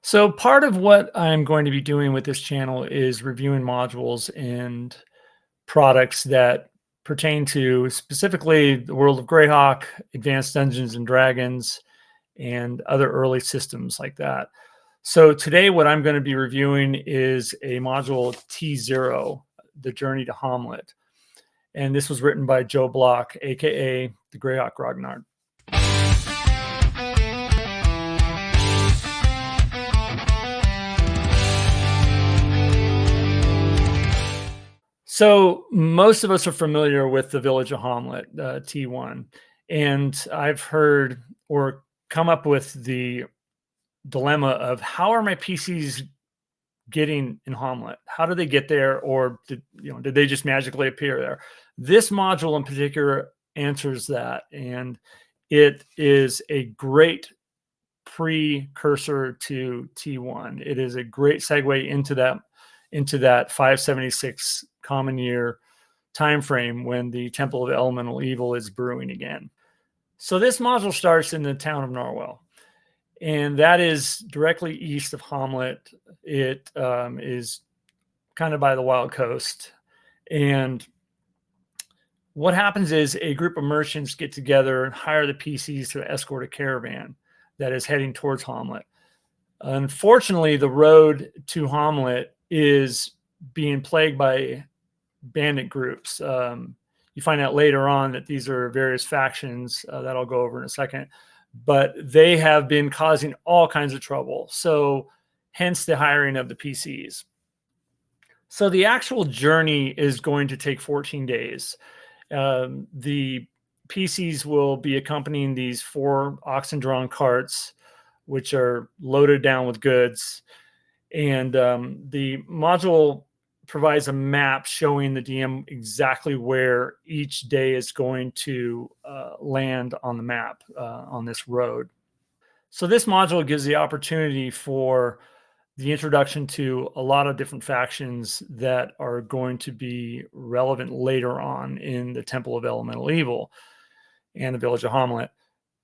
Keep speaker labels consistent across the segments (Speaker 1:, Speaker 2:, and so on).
Speaker 1: So part of what I'm going to be doing with this channel is reviewing modules and products that pertain to specifically the world of Greyhawk, Advanced Dungeons and Dragons, and other early systems like that. So today what I'm going to be reviewing is a module T0, The Journey to Hommlet. And this was written by Joe Bloch, aka the Greyhawk Grognard. So most of us are familiar with the Village of Hommlet, T1, and I've heard or come up with the dilemma of how are my PCs getting in Hommlet? How do they get there, or did they just magically appear there? This module in particular answers that, and it is a great precursor to T1. It is a great segue into that 576 common year time frame when the Temple of Elemental Evil is brewing again. So this module starts in the town of Narwhal, and that is directly east of Hommlet. It is kind of by the Wild Coast, and what happens is a group of merchants get together and hire the PCs to escort a caravan that is heading towards Hommlet. Unfortunately, the road to Hommlet is being plagued by bandit groups. You find out later on that these are various factions that I'll go over in a second, but they have been causing all kinds of trouble. So hence the hiring of the PCs. So the actual journey is going to take 14 days. The PCs will be accompanying these 4 oxen-drawn carts, which are loaded down with goods. And the module provides a map showing the DM exactly where each day is going to land on the map on this road. So this module gives the opportunity for the introduction to a lot of different factions that are going to be relevant later on in the Temple of Elemental Evil and the Village of Hommlet.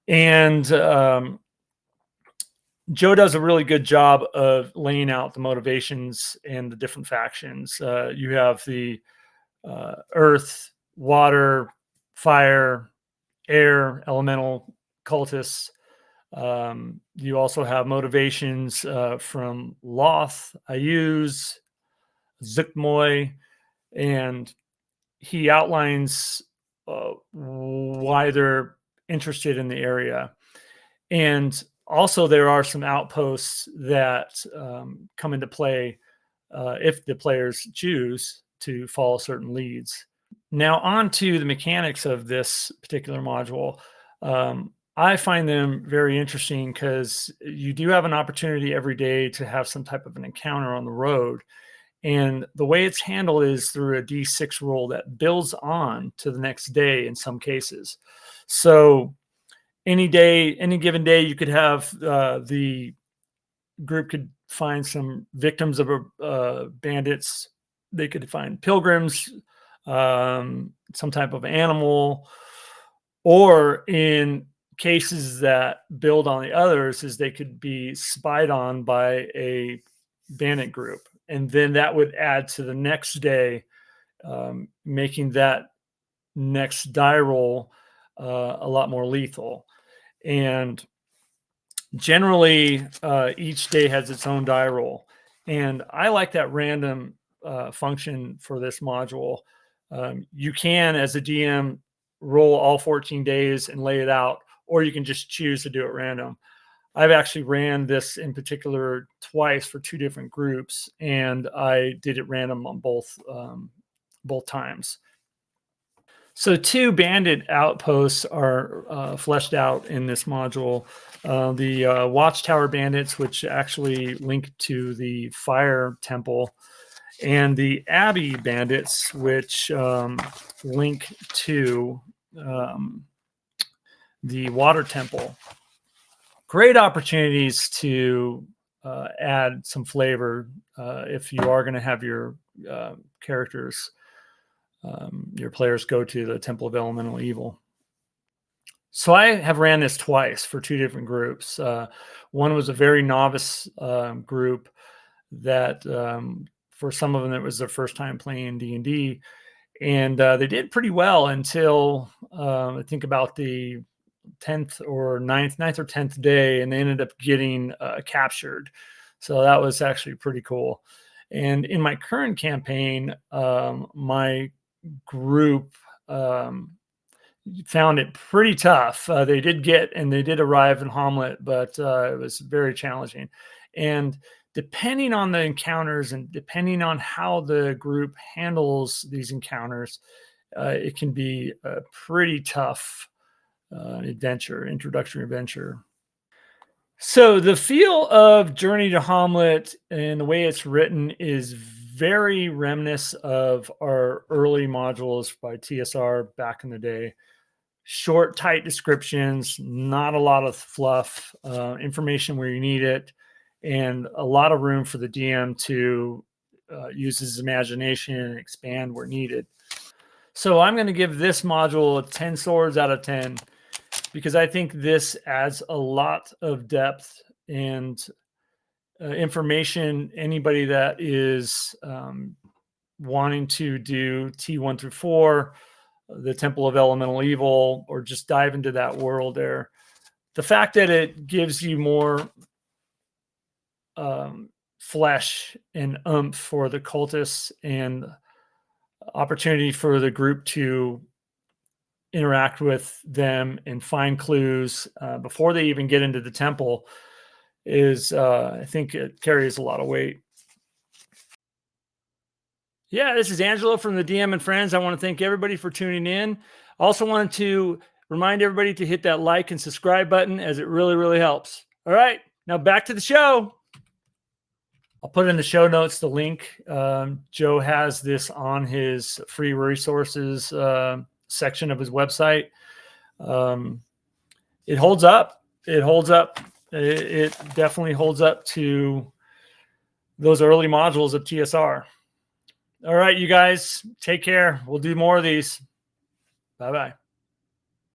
Speaker 1: And Joe does a really good job of laying out the motivations and the different factions. You have the earth, water, fire, air, elemental cultists. You also have motivations from Loth, Ayuz, Zukmoy, and he outlines why they're interested in the area. And also, there are some outposts that come into play if the players choose to follow certain leads. Now, on to the mechanics of this particular module. I find them very interesting because you do have an opportunity every day to have some type of an encounter on the road. And the way it's handled is through a D6 roll that builds on to the next day in some cases. So any given day, you could have the group could find some victims of bandits. They could find pilgrims, some type of animal, or in cases that build on the others, is they could be spied on by a bandit group, and then that would add to the next day, making that next die roll a lot more lethal. And generally, each day has its own die roll. And I like that random function for this module. You can, as a DM, roll all 14 days and lay it out, or you can just choose to do it random. I've actually ran this in particular twice for 2 different groups, and I did it random on both times. So 2 bandit outposts are fleshed out in this module. The Watchtower bandits, which actually link to the Fire Temple, and the Abbey bandits, which link to the Water Temple. Great opportunities to add some flavor if you are going to have your characters, your players go to the Temple of Elemental Evil. So I have ran this twice for two different groups. One was a very novice group that for some of them, it was their first time playing D&D. And they did pretty well until I think about the 10th or ninth or 10th day, and they ended up getting captured. So that was actually pretty cool. And in my current campaign, my group found it pretty tough. They did arrive in Hommlet, but it was very challenging. And depending on the encounters and depending on how the group handles these encounters, it can be a pretty tough introductory adventure. So the feel of Journey to Hommlet and the way it's written is very reminiscent of our early modules by TSR back in the day. Short, tight descriptions, not a lot of fluff, information where you need it, and a lot of room for the DM to use his imagination and expand where needed. So I'm going to give this module 10 swords out of 10 because I think this adds a lot of depth and information. Anybody that is wanting to do T1 through 4, the Temple of Elemental Evil, or just dive into that world there. The fact that it gives you more flesh and oomph for the cultists and opportunity for the group to interact with them and find clues before they even get into the temple is, I think it carries a lot of weight. Yeah, this is Angelo from the DM and Friends. I want to thank everybody for tuning in. Also wanted to remind everybody to hit that like and subscribe button, as it really, really helps. All right, now back to the show. I'll put in the show notes the link. Joe has this on his free resources section of his website. It holds up. It holds up. It definitely holds up to those early modules of TSR. All right, you guys, take care. We'll do more of these. Bye-bye.